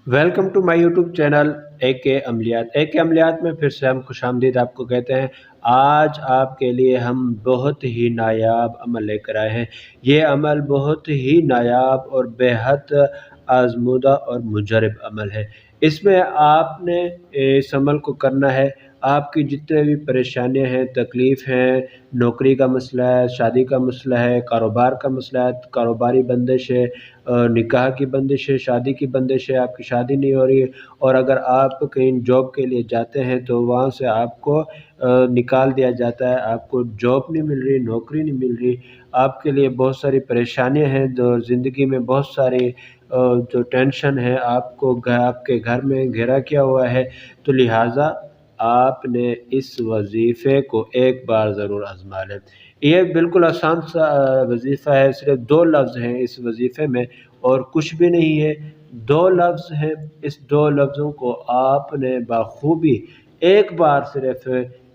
Welcome to my YouTube channel ए के अमलियात में फिर से हम खुशामदीद आपको कहते हैं। आज आपके लिए हम बहुत ही नायाब अमल लेकर आए हैं। ये अमल बहुत ही नायाब और बेहद आजमूदा और मुजरब अमल है। इसमें आपने इस अमल को करना है। आपकी जितने भी परेशानियां हैं, तकलीफ़ हैं, नौकरी का मसला है, शादी का मसला है, कारोबार का मसला है, कारोबारी बंदिश है, निकाह की बंदिश है, शादी की बंदिश है, आपकी शादी नहीं हो रही है, और अगर आप कहीं जॉब के लिए जाते हैं तो वहाँ से आपको निकाल दिया जाता है, आपको जॉब नहीं मिल रही, नौकरी नहीं मिल रही, आपके लिए बहुत सारी परेशानियां हैं, जो ज़िंदगी में बहुत सारी जो टेंशन है, आपके घर में घेरा किया हुआ है। तो लिहाजा आपने इस वजीफ़े को एक बार ज़रूर आज़मा लें। ये बिल्कुल आसान सा वजीफ़ा है, सिर्फ 2 लफ्ज़ हैं इस वजीफ़े में और कुछ भी नहीं है। 2 लफ्ज़ हैं, इस 2 लफ्ज़ों को आपने बखूबी एक बार सिर्फ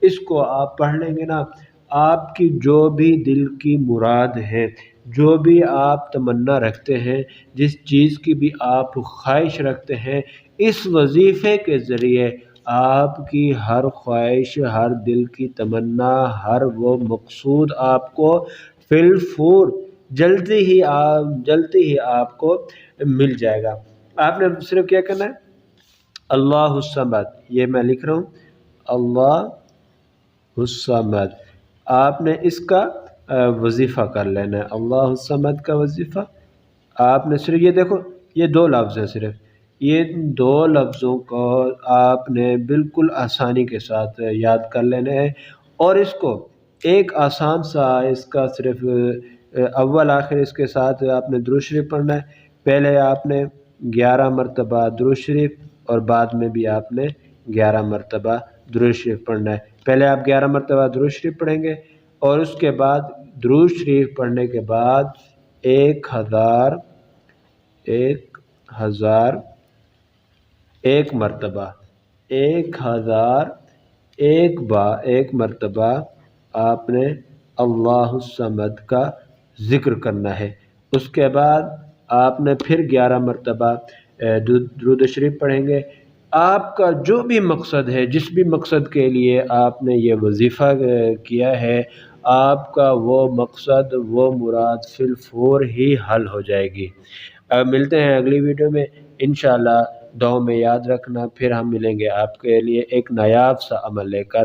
इसको आप पढ़ लेंगे ना, आपकी जो भी दिल की मुराद है, जो भी आप तमन्ना रखते हैं, जिस चीज़ की भी आप ख्वाहिश रखते हैं, इस वजीफ़े के ज़रिए आपकी हर ख्वाहिश, हर दिल की तमन्ना, हर वो मकसूद आपको फिलफूर जल्दी ही आपको मिल जाएगा। आपने सिर्फ क्या करना है, अल्लाहुस्समद, ये मैं लिख रहा हूँ, अल्लाहुस्समद। आपने इसका वजीफ़ा कर लेना है, अल्लाहुस्समद का वजीफ़ा। आपने सिर्फ ये देखो, ये 2 लफ्ज़ हैं, सिर्फ ये 2 लफ्ज़ों को आपने बिल्कुल आसानी के साथ याद कर लेना है। और इसको एक आसान सा इसका सिर्फ अव्वल आखिर इसके साथ आपने दुरूद शरीफ पढ़ना है। पहले आपने 11 मरतबा दुरूद शरीफ और बाद में भी आपने 11 मरतबा दुरूद शरीफ पढ़ना है। पहले आप 11 मरतबा दुरूद शरीफ पढ़ेंगे और उसके बाद दुरूद शरीफ पढ़ने के बाद 1000 एक मरतबा 1001 मरतबा आपने अल्लाहुस्समद का ज़िक्र करना है। उसके बाद आपने फिर 11 मरतबा दुरूद शरीफ पढ़ेंगे। आपका जो भी मकसद है, जिस भी मकसद के लिए आपने ये वजीफ़ा किया है, आपका वो मकसद, वो मुराद फिलफौर ही हल हो जाएगी। मिलते हैं अगली वीडियो में इंशाअल्लाह। दुआ में याद रखना, फिर हम मिलेंगे आपके लिए एक नायाब सा अमल लेकर।